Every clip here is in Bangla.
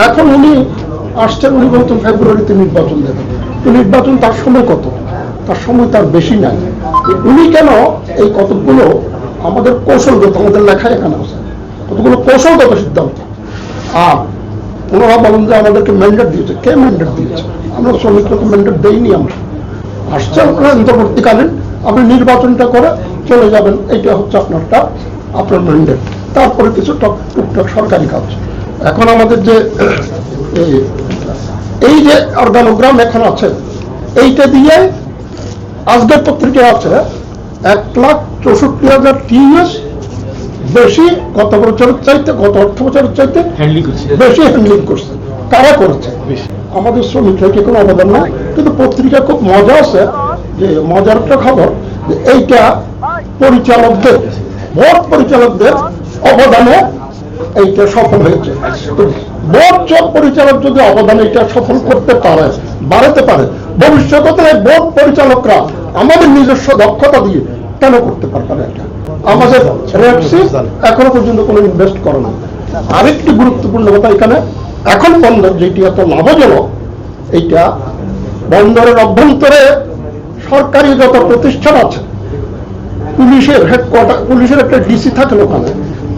এখন উনি আসছেন, উনি বলছেন ফেব্রুয়ারিতে নির্বাচন দেবেন। তো নির্বাচন তার সময় কত? তার সময় তার বেশি নাই। উনি কেন এই কতগুলো আমাদের কৌশলগত, আমাদের লেখায় এখানে আছে কতগুলো কৌশলগত সিদ্ধান্ত, আর ওনারা বলেন যে আমাদেরকে ম্যান্ডেট দিয়েছে। কে ম্যান্ডেট দিয়েছে? আমরা শ্রমিকদেরকে ম্যান্ডেট দেইনি। আমরা আসছে আপনারা অন্তর্বর্তীকালীন আপনি নির্বাচনটা করে চলে যাবেন, এইটা হচ্ছে আপনার ম্যান্ডেট। তারপরে কিছু টুকটাক সরকারি কাজ। এখন আমাদের যে এই যে অর্গানোগ্রাম এখন আছে, এইটা দিয়ে আজকের পত্রিকা আছে 1,64,000 টিএস বেশি গত বছরের চাইতে, গত অর্থ বছরের চাইতে বেশি হ্যান্ডলিং করছে। কারা করেছে? আমাদের শ্রমিকরা কি কোনো অবদান না? কিন্তু পত্রিকা খুব মজা আছে, যে মজার একটা খবর যে এইটা পরিচালকদের, বোর্ড পরিচালকদের অবদানে এইটা সফল হয়েছে। তো বোর্ড পরিচালক যদি অবদানে এটা সফল করতে পারে, বাড়াতে পারে, ভবিষ্যতে বোর্ড পরিচালকরা আমাদের নিজস্ব দক্ষতা দিয়ে কেন করতে পারবে না? এটা আমাদের এখনো পর্যন্ত কোনো ইনভেস্ট করে না। আরেকটি গুরুত্বপূর্ণ কথা এখানে, এখন বন্দর যেটি এত লাভজনক, এইটা বন্দরের অভ্যন্তরে সরকারি যত প্রতিষ্ঠান আছে, পুলিশের হেডকোয়ার্টার, পুলিশের একটা ডিসি থাকে ওখানে,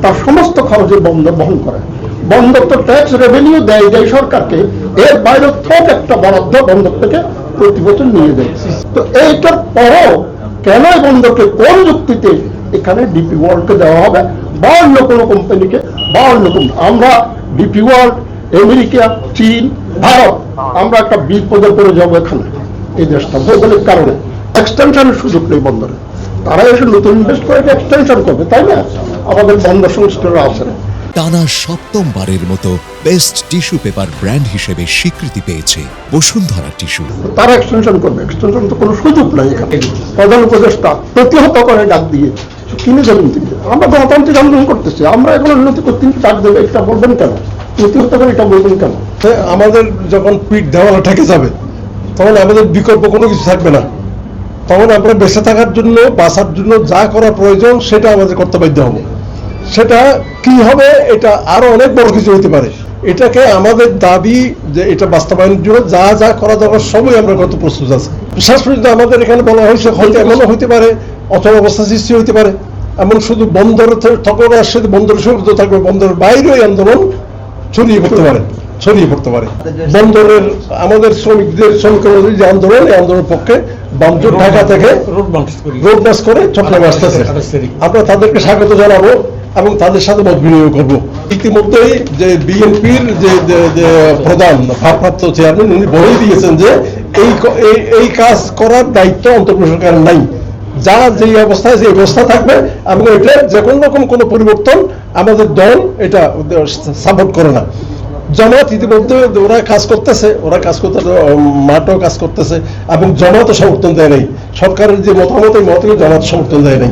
তার সমস্ত খরচে বন্দর বহন করে। বন্দর তো ট্যাক্স রেভিনিউ দেয় সরকারকে, এর বাইরে থোক একটা বরাদ্দ বন্দর থেকে প্রতি বছর নিয়ে দেয়। তো এইটার পরও কেন বন্দরকে কোন যুক্তিতে এখানে ডিপি ওয়ার্ল্ডকে দেওয়া হবে বা অন্য কোনো কোম্পানিকে বা অন্য আমরা ডিপি ওয়ার্ল্ড, আমেরিকা, চীন, ভারত, আমরা একটা বিপদে পড়ে যাবো এখানে। এই দেশটা ভৌগোলিক কারণে এক্সটেনশনের সুযোগ নেই বন্দরে। তারা এসে নতুন ইনভেস্ট করে এক্সটেনশন করবে, তাই না? আমাদের বন্দর সংস্থারা আছে। টানা সপ্তমবারের মতো বেস্ট টিস্যু পেপার ব্র্যান্ড হিসেবে স্বীকৃতি পেয়েছে বসুন্ধরা টিস্যু। তারা এক্সটেনশন করবে, এক্সটেনশন তো কোনো সুযোগ নাই এখানে। প্রধান উপদেষ্টা প্রতিহত করে ডাক দিয়ে কিনে যাবেন তিনি। আমরা গণতান্ত্রিক আন্দোলন করতেছি, আমরা এখন উন্নতি করতে ডাক দেবে, এটা বলবেন কেন? প্রতিহত করে এটা বলবেন কেন? আমাদের যখন পিঠ দেওয়ালে ঠেকে যাবে, তখন আমাদের বিকল্প কোনো কিছু থাকবে না। তখন আমরা বেঁচে থাকার জন্য, বাঁচার জন্য যা করা প্রয়োজন সেটা আমাদের করতে বাধ্য হবো। সেটা কি হবে? এটা আরো অনেক বড় কিছু হতে পারে। এটাকে আমাদের দাবি যে এটা বাস্তবায়নের জন্য যা যা করা দরকার সবই আমরা কত প্রস্তুত আছি। শেষ পর্যন্ত আমাদের এখানে বলা হয়েছে হয়তো এমনও হতে পারে, অচল অবস্থা সৃষ্টি হতে পারে। এমন শুধু বন্দরের তখন আসলে বন্দরের সীমিত থাকবে, বন্দরের বাইরেও আন্দোলন ছড়িয়ে পড়তে পারে। বন্দরের আমাদের শ্রমিকদের যে আন্দোলন, এই আন্দোলনের পক্ষে বামজোট ঢাকা থেকে রোড মার্চ করে চট্টগ্রামে আসতেছে। আমরা তাদেরকে স্বাগত জানাবো এবং তাদের সাথে মত বিনিময় করবো। ইতিমধ্যেই যে বিএনপির যে প্রধান ভারপ্রাপ্ত চেয়ারম্যান, উনি বলেই দিয়েছেন যে এই কাজ করার দায়িত্ব অন্তর্বর্তী সরকারের নাই। যা যে অবস্থায় যে অবস্থা থাকবে এবং এটা যে কোনো রকম কোনো পরিবর্তন আমাদের দল এটা সাপোর্ট করে না। জামাত ইতিমধ্যে ওরা কাজ করতেছে, মাঠও কাজ করতেছে এবং জামাতও সমর্থন দেয় নাই। সরকারের যে মতামত, এই মতামত জামাত সমর্থন দেয় নাই।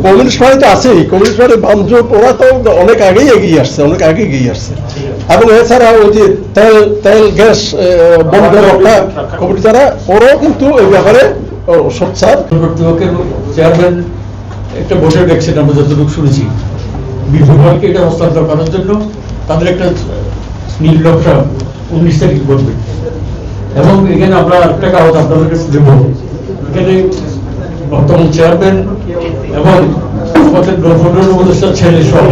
কমিউনিস্ট পার্টি তো আছেই, কমিউনিস্ট পার্টি বামজোট, ওরা তো অনেক আগেই এগিয়ে আসছে এবং এছাড়া ওই যে তেল গ্যাস বন্ধ রক্ষা কমিটি, যারা ওরাও কিন্তু এই ব্যাপারে সোচ্চার। কর্তৃপক্ষের চেয়ারম্যান একটা বসে দেখছেন, আমরা যতটুকু শুনেছি, বিভাগকে এটা হস্তান্তর করার জন্য তাদের একটা নীল নকশা 19 তারিখ করবে। এবং এখানে আমরা একটা কাগজ আপনাদের কাছে দেব। এখানে বর্তমান চেয়ারম্যান এবং উপদেষ্টা ছেলে সহ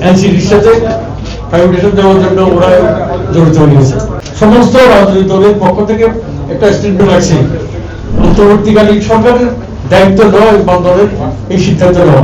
এনসিডির সাথে প্রাইভেটেশন দেওয়ার জন্য ওরা জড়িত হয়েছে। সমস্ত রাজনৈতিক দলের পক্ষ থেকে একটা স্টেটমেন্ট আছে, অন্তর্বর্তীকালীন সরকারের দায়িত্ব নয় বন্দরের এই সিদ্ধান্ত নেওয়া।